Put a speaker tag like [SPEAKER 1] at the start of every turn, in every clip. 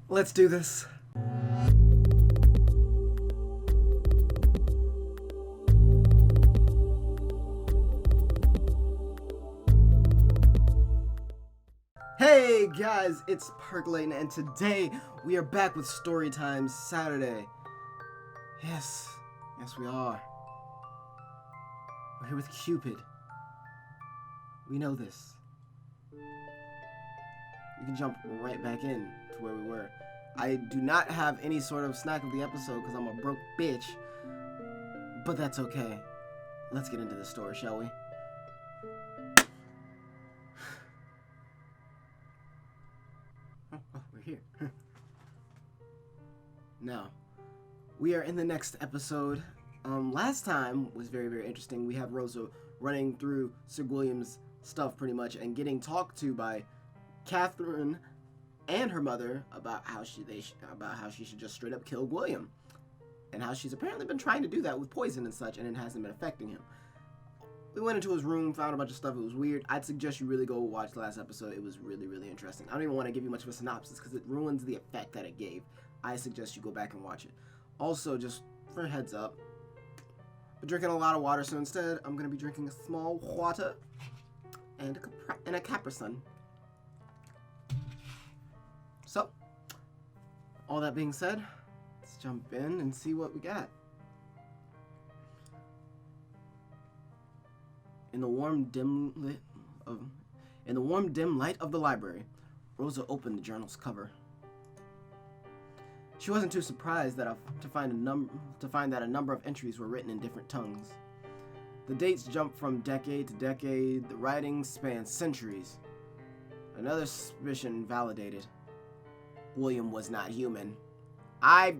[SPEAKER 1] Let's do this. Hey guys, it's Perk, and today we are back with Storytime Saturday. Yes we are. We're here with Cupid. We know this. We can jump right back in to where we were. I do not have any sort of snack of the episode because I'm a broke bitch. But that's okay. Let's get into the story, shall we? Oh, we're here. Now, we are in the next episode. Last time was very, very interesting. We have Rosa running through Sir William's stuff pretty much and getting talked to by Catherine and her mother about how she should just straight up kill William, and how she's apparently been trying to do that with poison and such, and it hasn't been affecting him. We went into his room, found a bunch of stuff. It was weird. I'd suggest you really go watch the last episode. It was really, really interesting. I don't even want to give you much of a synopsis because it ruins the effect that it gave. I suggest you go back and watch it. Also, just for a heads up, I'm drinking a lot of water, so instead I'm going to be drinking a small water and a Capri Sun. So, all that being said, let's jump in and see what we got. In the warm, dim light of the library, Rosa opened the journal's cover. She wasn't too surprised to find that a number of entries were written in different tongues. The dates jumped from decade to decade. The writings spanned centuries. Another suspicion validated. William was not human. I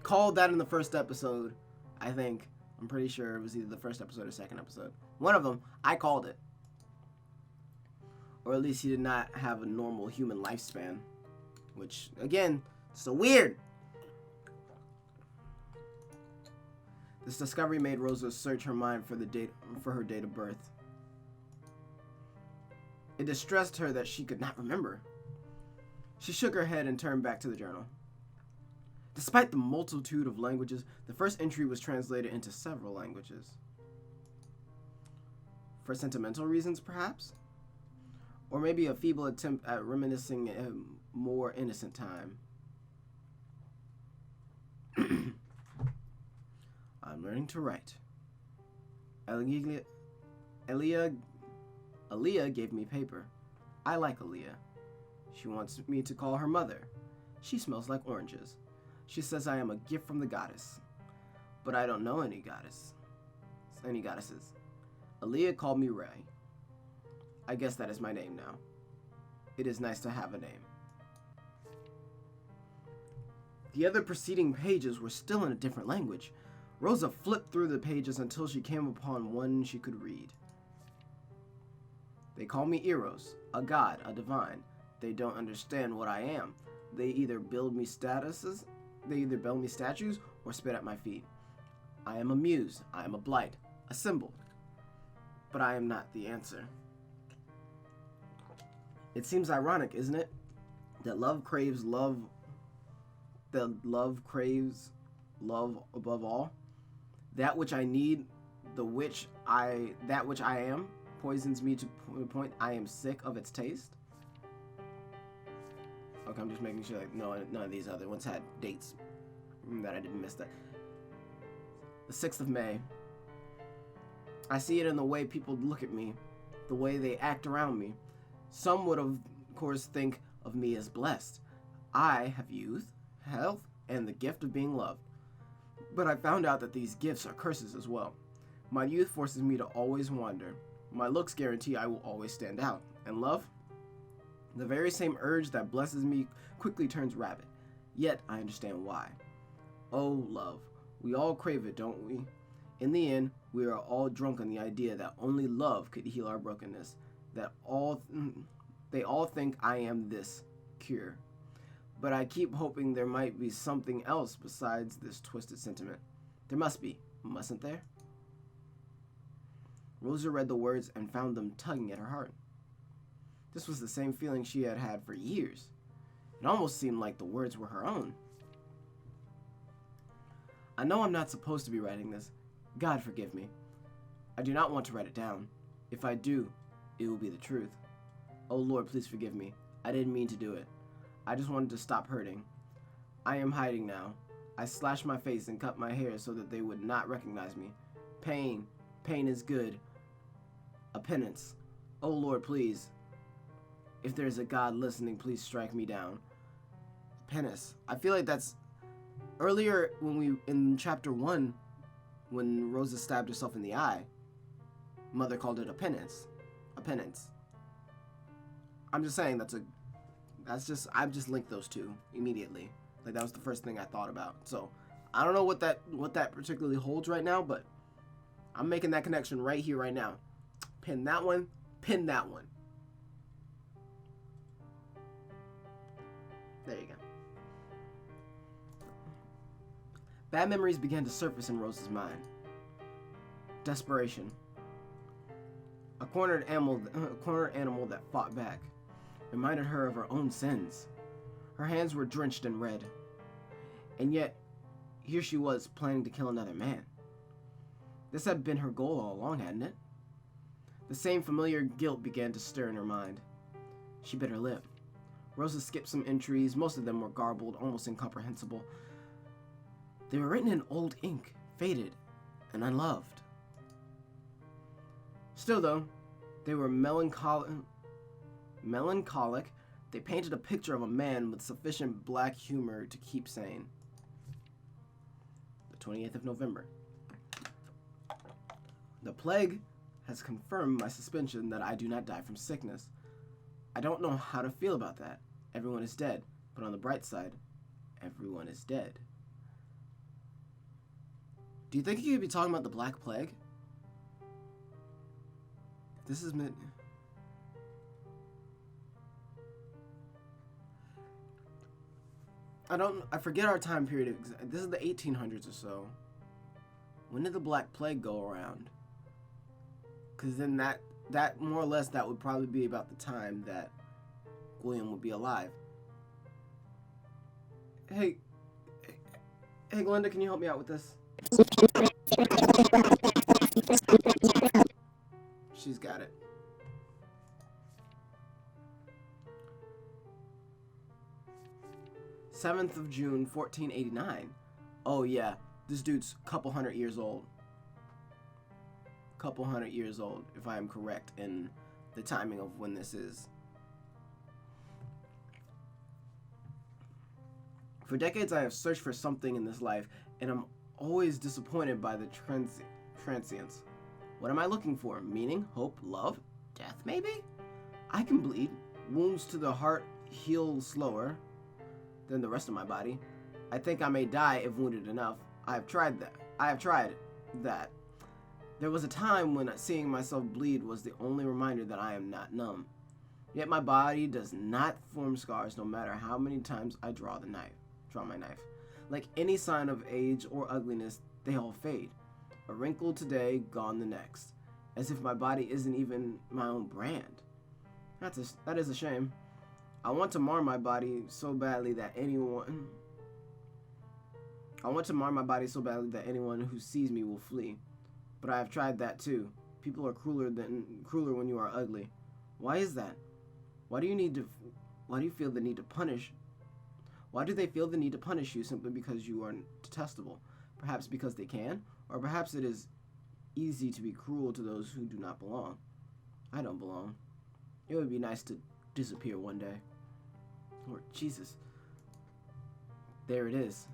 [SPEAKER 1] called that in the first episode, I think. I'm pretty sure it was either the first episode or second episode. One of them, I called it. Or at least he did not have a normal human lifespan. Which, again, so weird. This discovery made Rosa search her mind for her date of birth. It distressed her that she could not remember. She shook her head and turned back to the journal. Despite the multitude of languages, the first entry was translated into several languages. For sentimental reasons, perhaps? Or maybe a feeble attempt at reminiscing a more innocent time. I'm learning to write. Aaliyah gave me paper. I like Aaliyah. She wants me to call her mother. She smells like oranges. She says I am a gift from the goddess. But I don't know any goddesses. Aaliyah called me Ray. I guess that is my name now. It is nice to have a name. The other preceding pages were still in a different language. Rosa flipped through the pages until she came upon one she could read. They call me Eros, a god, a divine. They don't understand what I am. They either build me statues or spit at my feet. I am a muse, I am a blight, a symbol. But I am not the answer. It seems ironic, isn't it? That love craves love above all. That which I need, that which I am, poisons me to the point I am sick of its taste. Okay, I'm just making sure that none of these other ones had dates that I didn't miss that. The 6th of May. I see it in the way people look at me, the way they act around me. Some would, of course, think of me as blessed. I have youth, health, and the gift of being loved. But I found out that these gifts are curses as well. My youth forces me to always wander. My looks guarantee I will always stand out. And love? The very same urge that blesses me quickly turns rabid. Yet I understand why. Oh, love. We all crave it, don't we? In the end, we are all drunk on the idea that only love could heal our brokenness. They all think I am this cure. But I keep hoping there might be something else besides this twisted sentiment. There must be, mustn't there? Rosa read the words and found them tugging at her heart. This was the same feeling she had had for years. It almost seemed like the words were her own. I know I'm not supposed to be writing this. God forgive me. I do not want to write it down. If I do, it will be the truth. Oh Lord, please forgive me. I didn't mean to do it. I just wanted to stop hurting. I am hiding now. I slashed my face and cut my hair so that they would not recognize me. Pain. Pain is good. A penance. Oh Lord, please. If there is a God listening, please strike me down. Penance. I feel like that's earlier in chapter 1, when Rosa stabbed herself in the eye, Mother called it a penance. A penance. I'm just saying I've just linked those two immediately. Like, that was the first thing I thought about. So I don't know what that particularly holds right now, but I'm making that connection right here, right now. Pin that one. Pin that one. There you go. Bad memories began to surface in Rosa's mind. Desperation. A cornered animal that fought back reminded her of her own sins. Her hands were drenched in red. And yet, here she was planning to kill another man. This had been her goal all along, hadn't it? The same familiar guilt began to stir in her mind. She bit her lip. Rosa skipped some entries. Most of them were garbled, almost incomprehensible. They were written in old ink, faded, and unloved. Still, though, they were melancholic. They painted a picture of a man with sufficient black humor to keep sane. The 28th of November. The plague has confirmed my suspicion that I do not die from sickness. I don't know how to feel about that. Everyone is dead. But on the bright side, everyone is dead. Do you think he could be talking about the Black Plague? This is I forget our time period. This is the 1800s or so. When did the Black Plague go around? Because then that more or less that would probably be about the time that William would be alive. Hey, Glynda, can you help me out with this? She's got it. "7th of June, 1489. Oh yeah, this dude's a couple hundred years old. Couple hundred years old, if I am correct in the timing of when this is. For decades I have searched for something in this life, and I'm always disappointed by the transience. What am I looking for? Meaning, hope, love, death maybe? I can bleed. Wounds to the heart heal slower than the rest of my body. I think I may die if wounded enough. I have tried that. There was a time when seeing myself bleed was the only reminder that I am not numb. Yet my body does not form scars no matter how many times I draw my knife. Like any sign of age or ugliness, they all fade. A wrinkle today, gone the next. As if my body isn't even my own brand. That is a shame. I want to mar my body so badly that anyone who sees me will flee. But I have tried that too. People are crueler when you are ugly. Why is that? Why do they feel the need to punish you simply because you are detestable? Perhaps because they can, or perhaps it is easy to be cruel to those who do not belong. I don't belong. It would be nice to disappear one day. Lord Jesus. There it is.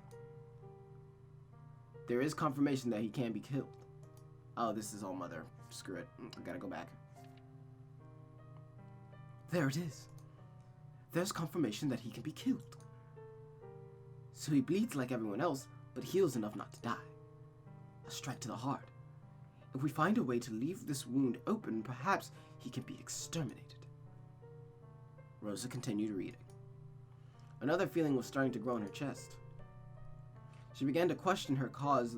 [SPEAKER 1] There is confirmation that he can be killed. Oh, this is all Mother. Screw it. I gotta go back. There it is. There's confirmation that he can be killed. So he bleeds like everyone else, but heals enough not to die. A strike to the heart. If we find a way to leave this wound open, perhaps he can be exterminated. Rosa continued reading. Another feeling was starting to grow in her chest. She began to question her cause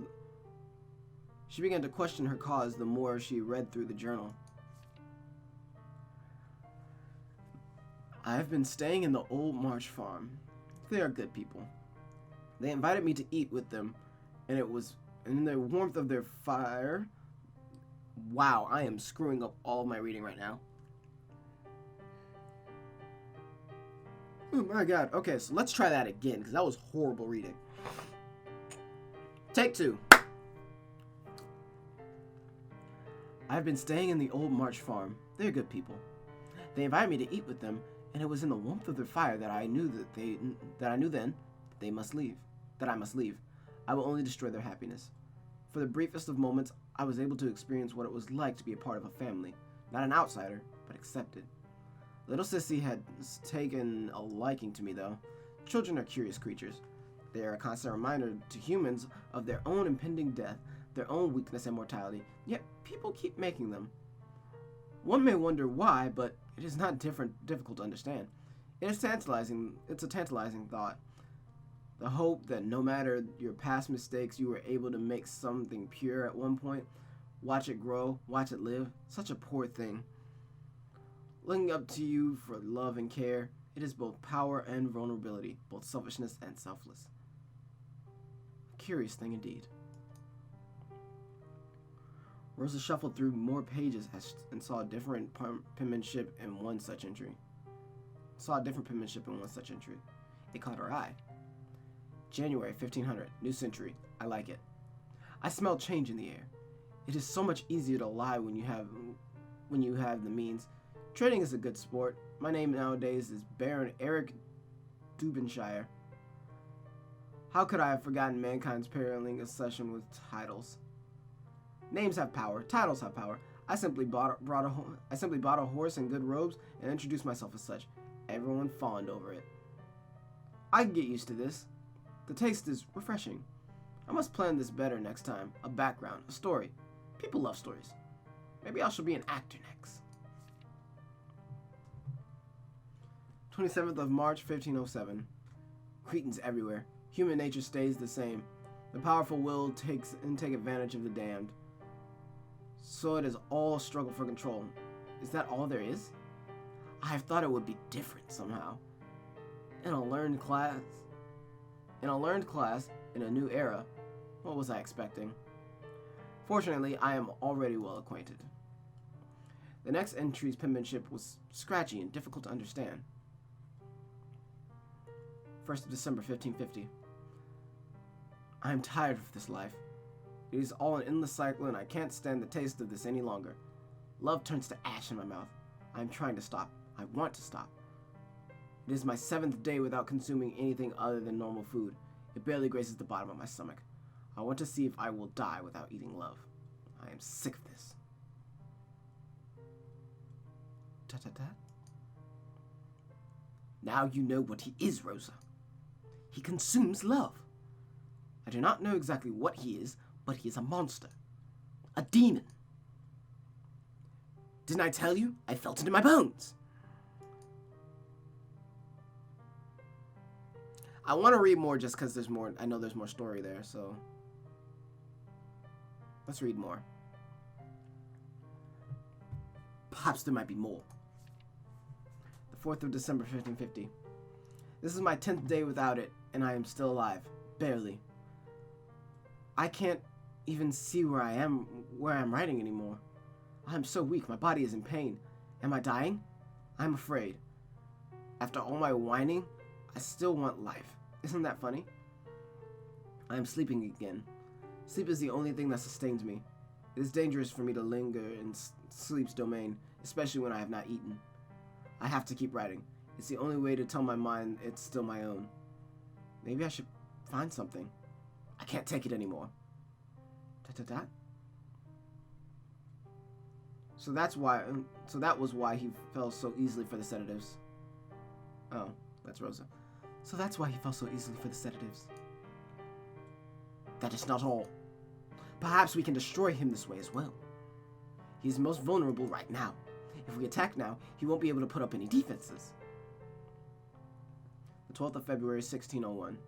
[SPEAKER 1] the more she read through the journal. I have been staying in the old March farm. They are good people. They invited me to eat with them, and it was in the warmth of their fire. Wow, I am screwing up all of my reading right now. Oh my god. Okay, so let's try that again, because that was horrible reading. Take 2. I've been staying in the old March farm. They're good people. They invited me to eat with them, and it was in the warmth of their fire that I knew then that they must leave. That I must leave. I will only destroy their happiness. For the briefest of moments, I was able to experience what it was like to be a part of a family, not an outsider, but accepted. Little Sissy had taken a liking to me, though. Children are curious creatures. They are a constant reminder to humans of their own impending death, their own weakness and mortality, yet people keep making them. One may wonder why, but it is not difficult to understand. It's a tantalizing thought. The hope that no matter your past mistakes, you were able to make something pure at one point, watch it grow, watch it live, such a poor thing. Looking up to you for love and care, it is both power and vulnerability, both selfishness and selfless. A curious thing indeed. Rosa shuffled through more pages and saw different penmanship in one such entry. It caught her eye. January 1500, new century. I like it. I smell change in the air. It is so much easier to lie when you have the means. Trading is a good sport. My name nowadays is Baron Eric Dubenshire. How could I have forgotten mankind's periling accession with titles? Names have power. Titles have power. I simply bought a horse and good robes and introduced myself as such. Everyone fawned over it. I can get used to this. The taste is refreshing. I must plan this better next time. A background, a story. People love stories. Maybe I shall be an actor next. 27th of March, 1507. Cretans everywhere. Human nature stays the same. The powerful will take advantage of the damned. So it is all a struggle for control. Is that all there is? I have thought it would be different somehow. In a learned class, in a new era, what was I expecting? Fortunately, I am already well acquainted. The next entry's penmanship was scratchy and difficult to understand. 1st of December, 1550. I am tired of this life. It is all an endless cycle, and I can't stand the taste of this any longer. Love turns to ash in my mouth. I am trying to stop. I want to stop. It is my 7th day without consuming anything other than normal food. It barely grazes the bottom of my stomach. I want to see if I will die without eating love. I am sick of this. Ta-ta-ta. Now you know what he is, Rosa. He consumes love. I do not know exactly what he is, but he is a monster. A demon. Didn't I tell you? I felt it in my bones. I want to read more just because there's more. I know there's more story there, so let's read more. Perhaps there might be more. The 4th of December, 1550. This is my 10th day without it, and I am still alive. Barely. I can't even see where I'm writing anymore. I am so weak, my body is in pain. Am I dying? I'm afraid. After all my whining, I still want life. Isn't that funny? I am sleeping again. Sleep is the only thing that sustains me. It is dangerous for me to linger in sleep's domain, especially when I have not eaten. I have to keep writing. It's the only way to tell my mind it's still my own. Maybe I should find something. I can't take it anymore. Da-da-da. So that was why he fell so easily for the sedatives. Oh, that's Rosa. So that's why he fell so easily for the sedatives. That is not all. Perhaps we can destroy him this way as well. He is most vulnerable right now. If we attack now, he won't be able to put up any defenses. The 12th of February, 1601.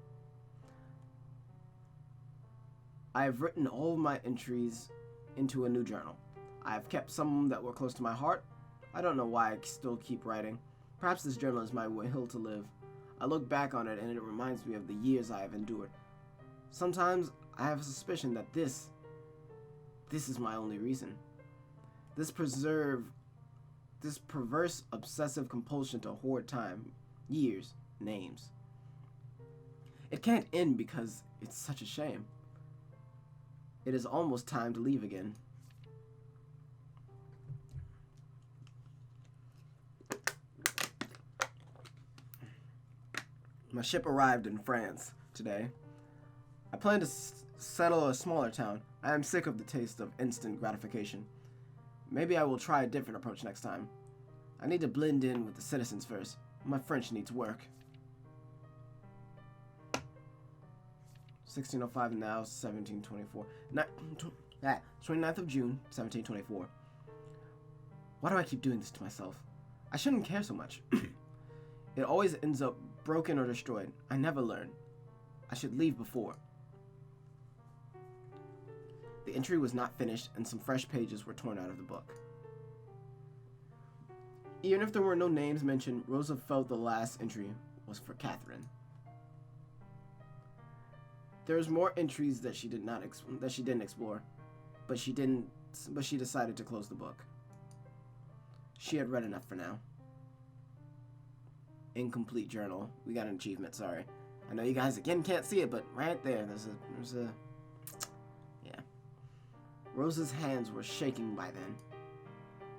[SPEAKER 1] I have written all of my entries into a new journal. I have kept some that were close to my heart. I don't know why I still keep writing. Perhaps this journal is my will to live. I look back on it and it reminds me of the years I have endured. Sometimes I have a suspicion that this is my only reason. This perverse obsessive compulsion to hoard time, years, names. It can't end because it's such a shame. It is almost time to leave again. My ship arrived in France today. I plan to settle a smaller town. I am sick of the taste of instant gratification. Maybe I will try a different approach next time. I need to blend in with the citizens first. My French needs work. 1605 now, 1724. 29th of June, 1724. Why do I keep doing this to myself? I shouldn't care so much. It always ends up broken or destroyed. I never learn. I should leave before. The entry was not finished, and some fresh pages were torn out of the book. Even if there were no names mentioned, Rosa felt the last entry was for Catherine. There was more entries that she didn't explore, but she decided to close the book. She had read enough for now. Incomplete journal. We got an achievement, sorry. I know you guys again can't see it, but right there, there's a yeah. Rosa's hands were shaking by then.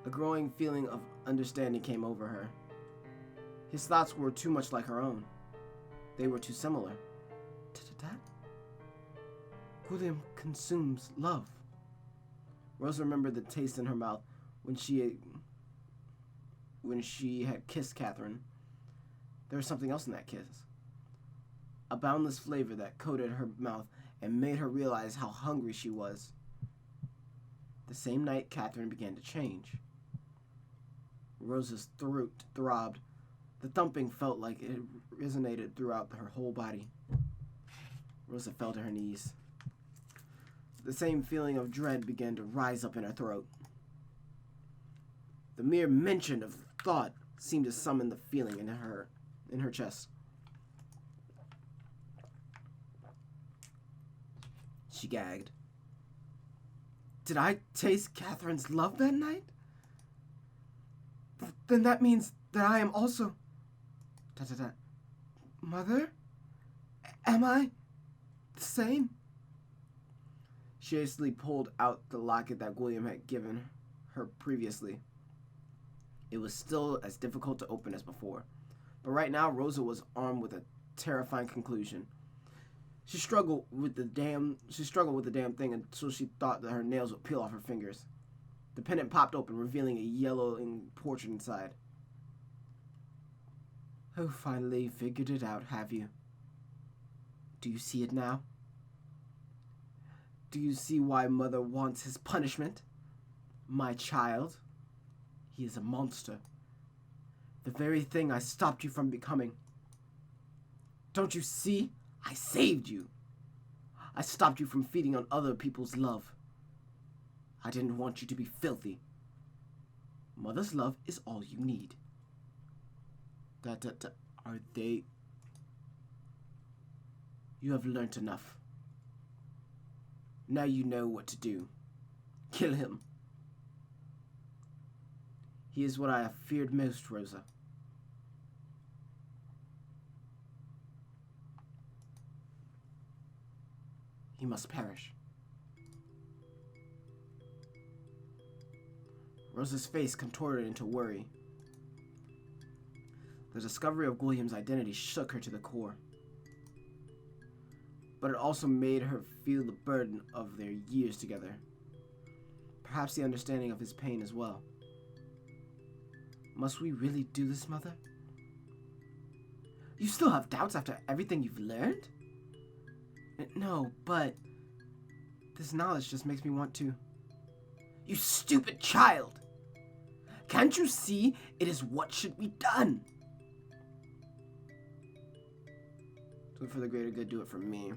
[SPEAKER 1] A growing feeling of understanding came over her. His thoughts were too much like her own. They were too similar. William consumes love. Rosa remembered the taste in her mouth when she had kissed Catherine. There was something else in that kiss. A boundless flavor that coated her mouth and made her realize how hungry she was. The same night, Catherine began to change. Rosa's throat throbbed. The thumping felt like it resonated throughout her whole body. Rosa fell to her knees. The same feeling of dread began to rise up in her throat. The mere mention of thought seemed to summon the feeling in her chest. She gagged. Did I taste Catherine's love that night? Then that means that I am also... Mother? Am I the same? She hastily pulled out the locket that William had given her previously. It was still as difficult to open as before. But right now, Rosa was armed with a terrifying conclusion. She struggled with the damn thing until she thought that her nails would peel off her fingers. The pendant popped open, revealing a yellowing portrait inside. Oh, finally figured it out, have you? Do you see it now? Do you see why Mother wants his punishment? My child. He is a monster. The very thing I stopped you from becoming. Don't you see? I saved you. I stopped you from feeding on other people's love. I didn't want you to be filthy. Mother's love is all you need. Are they... You have learnt enough. Now you know what to do. Kill him. He is what I have feared most, Rosa. He must perish. Rosa's face contorted into worry. The discovery of William's identity shook her to the core. But it also made her feel the burden of their years together. Perhaps the understanding of his pain as well. Must we really do this, Mother? You still have doubts after everything you've learned? No, but this knowledge just makes me want to. You stupid child! Can't you see it is what should be done? Do it for the greater good, do it for me.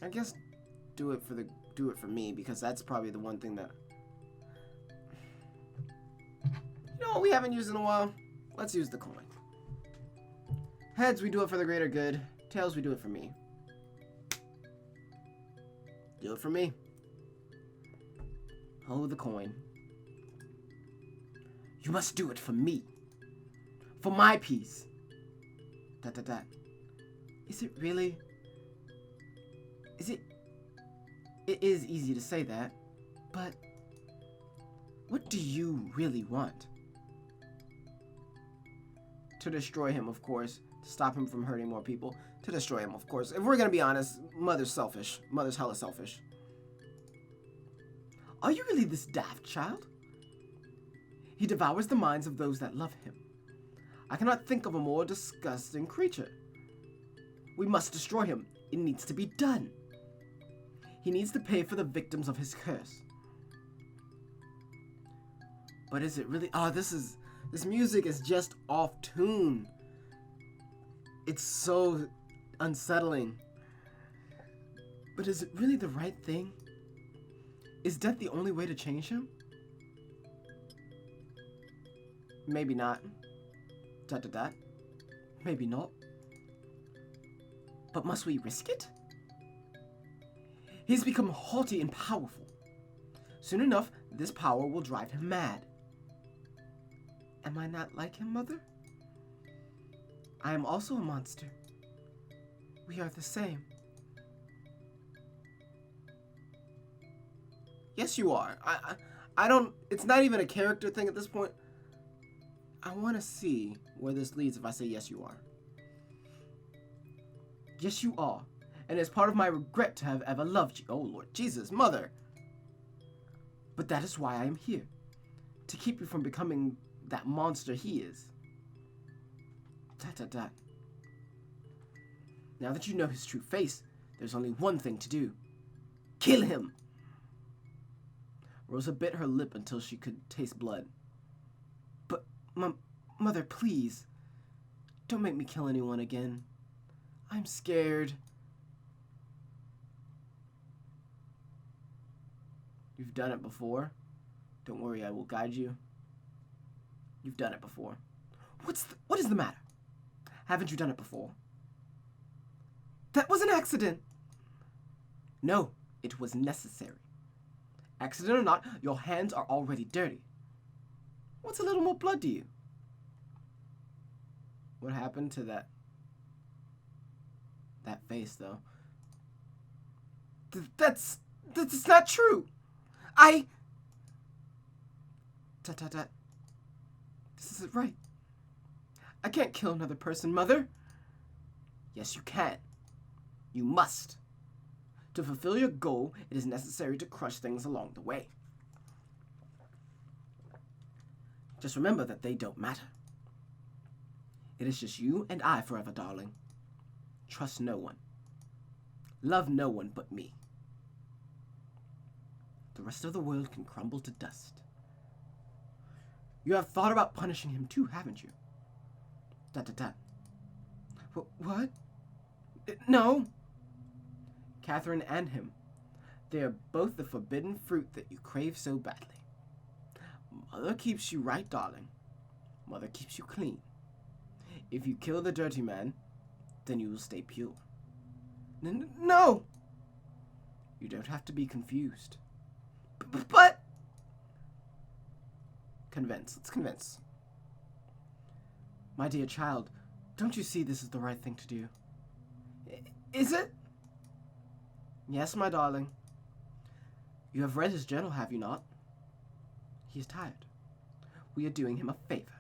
[SPEAKER 1] I guess do it for me, because that's probably the one thing that... You know what we haven't used in a while? Let's use the coin. Heads, we do it for the greater good. Tails, we do it for me. Do it for me. Hold the coin. You must do it for me. For my peace. ... Is it really? Is it? It is easy to say that, but what do you really want? To destroy him, of course. To stop him from hurting more people. To destroy him, of course. If we're gonna be honest, Mother's selfish. Mother's hella selfish. Are you really this daft, child? He devours the minds of those that love him. I cannot think of a more disgusting creature. We must destroy him. It needs to be done. He needs to pay for the victims of his curse. But is it really? Oh, this music is just off tune. It's so unsettling. But is it really the right thing? Is death the only way to change him? Maybe not. ... Maybe not. But must we risk it? He's become haughty and powerful. Soon enough, this power will drive him mad. Am I not like him, Mother? I am also a monster. We are the same. Yes, you are. I don't... It's not even a character thing at this point. I want to see where this leads if I say yes, you are. Yes, you are. And it's part of my regret to have ever loved you. Oh, Lord Jesus, Mother. But that is why I am here. To keep you from becoming that monster he is. ... Now that you know his true face, there's only one thing to do. Kill him! Rosa bit her lip until she could taste blood. But, Mother, please. Don't make me kill anyone again. I'm scared. You've done it before. Don't worry, I will guide you. You've done it before. What is the matter? Haven't you done it before? That was an accident. No, it was necessary. Accident or not, your hands are already dirty. What's a little more blood to you? What happened to that face, though? That's not true. This isn't right. I can't kill another person, Mother. Yes, you can. You must. To fulfill your goal, it is necessary to crush things along the way. Just remember that they don't matter. It is just you and I forever, darling. Trust no one. Love no one but me. The rest of the world can crumble to dust. You have thought about punishing him too, haven't you? ... What? No. Catherine and him. They are both the forbidden fruit that you crave so badly. Mother keeps you right, darling. Mother keeps you clean. If you kill the dirty man, then you will stay pure. No! You don't have to be confused. But... Convince. Let's convince. My dear child, don't you see this is the right thing to do? Is it? Yes, my darling. You have read his journal, have you not? He is tired. We are doing him a favor.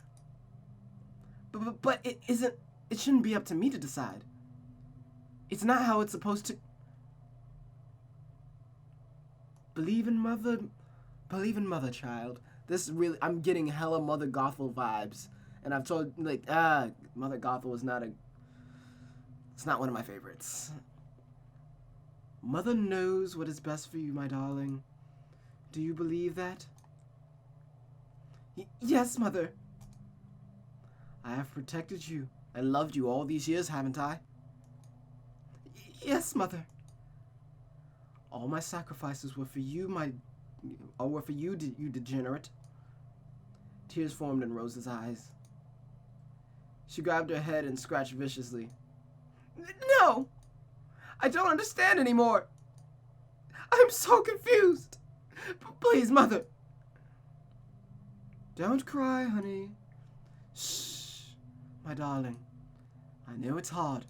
[SPEAKER 1] But it isn't... It shouldn't be up to me to decide. It's not how it's supposed to... Believe in mother, child. This really... I'm getting hella Mother Gothel vibes. And I've told, like, Mother Gothel is not a... It's not one of my favorites. Mother knows what is best for you, my darling. Do you believe that? Yes, Mother. I have protected you and loved you all these years, haven't I? Yes, Mother. All my sacrifices were for you, you degenerate. Tears formed in Rosa's eyes. She grabbed her head and scratched viciously. No! I don't understand anymore. I'm so confused. Please, Mother. Don't cry, honey. Shh, my darling. I know it's hard,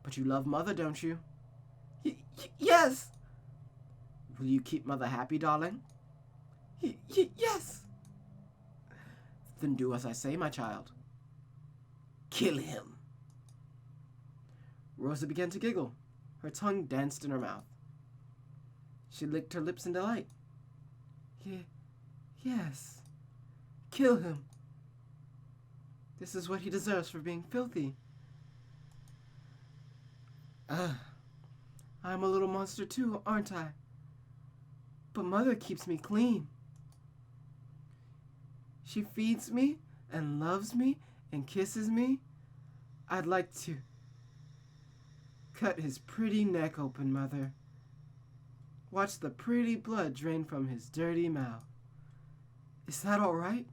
[SPEAKER 1] but you love Mother, don't you? Yes. Will you keep Mother happy, darling? Yes. Then do as I say, my child. Kill him. Rosa began to giggle. Her tongue danced in her mouth. She licked her lips in delight. Yes. Kill him. This is what he deserves for being filthy. I'm a little monster too, aren't I? But Mother keeps me clean. She feeds me and loves me and kisses me. I'd like to cut his pretty neck open, Mother. Watch the pretty blood drain from his dirty mouth. Is that all right?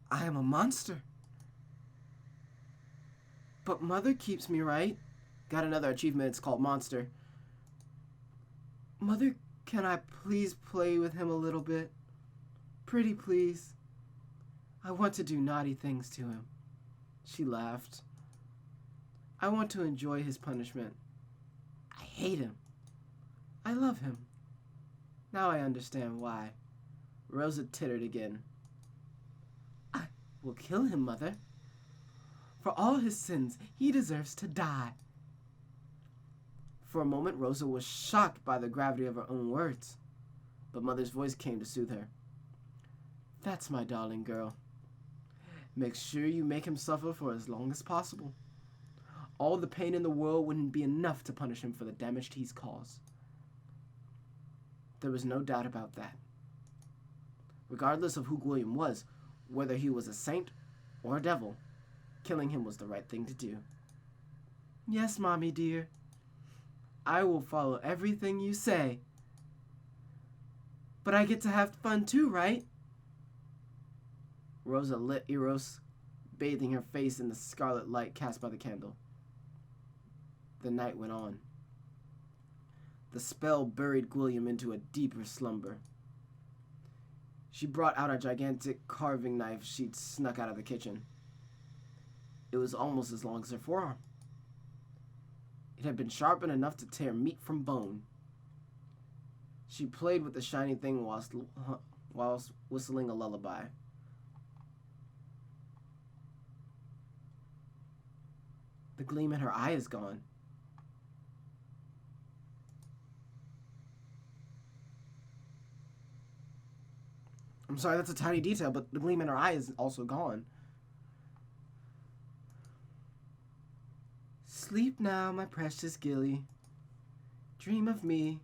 [SPEAKER 1] I am a monster. But Mother keeps me right. Got another achievement, it's called Monster. Mother, can I please play with him a little bit? Pretty please. I want to do naughty things to him. She laughed. I want to enjoy his punishment. I hate him. I love him. Now I understand why. Rosa tittered again. I will kill him, Mother. For all his sins, he deserves to die. For a moment, Rosa was shocked by the gravity of her own words, but Mother's voice came to soothe her. That's my darling girl. Make sure you make him suffer for as long as possible. All the pain in the world wouldn't be enough to punish him for the damage he's caused. There was no doubt about that. Regardless of who William was, whether he was a saint or a devil, killing him was the right thing to do. Yes, Mommy dear. I will follow everything you say. But I get to have fun too, right? Rosa lit Eros, bathing her face in the scarlet light cast by the candle. The night went on. The spell buried William into a deeper slumber. She brought out a gigantic carving knife she'd snuck out of the kitchen. It was almost as long as her forearm. It had been sharpened enough to tear meat from bone. She played with the shiny thing whilst whistling a lullaby. The gleam in her eye is gone. I'm sorry, that's a tiny detail, but the gleam in her eye is also gone. Sleep now, my precious Gilly. Dream of me.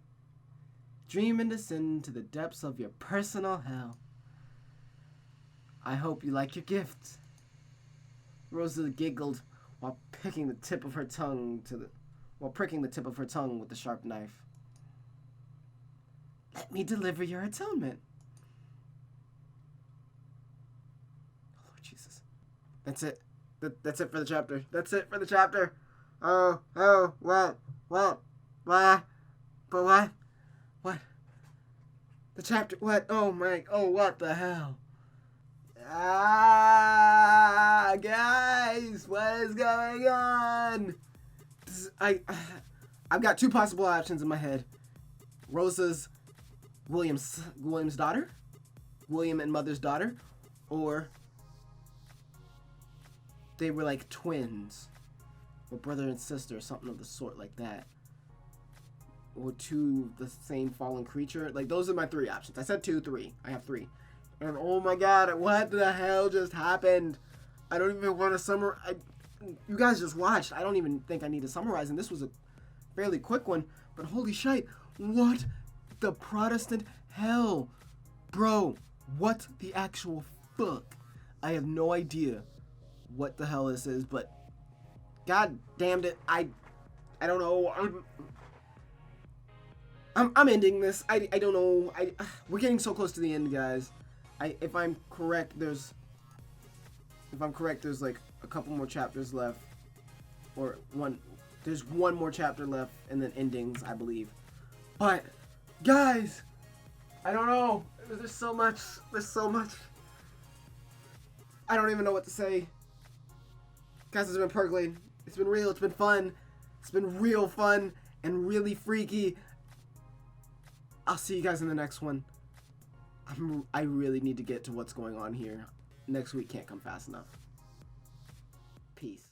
[SPEAKER 1] Dream and descend to the depths of your personal hell. I hope you like your gift. Rosa giggled while pricking the tip of her tongue with the sharp knife. Let me deliver your atonement. Oh, Lord Jesus. That's it. That's it for the chapter. That's it for the chapter. What? But what? What? The chapter, what? What the hell? Guys, what is going on? I've got two possible options in my head. Rosa's William's daughter, William and Mother's daughter, or they were like twins, or brother and sister, or something of the sort like that. Or two the same fallen creature. Like, those are my three options. I said 2, 3. I have 3. And oh my god, what the hell just happened? I don't even want to summarize. You guys just watched. I don't even think I need to summarize. And this was a fairly quick one. But holy shite. What the Protestant hell? Bro, what the actual fuck? I have no idea what the hell this is. But god damned it. I don't know. I'm ending this. I don't know. We're getting so close to the end, guys. If I'm correct, there's If I'm correct, there's like a couple more chapters left, or there's one more chapter left, and then endings, I believe. But guys, I don't know. There's so much. There's so much. I don't even know what to say. Guys, it's been Perk. It's been real. It's been fun. It's been real fun and really freaky. I'll see you guys in the next one. I really need to get to what's going on here. Next week can't come fast enough. Peace.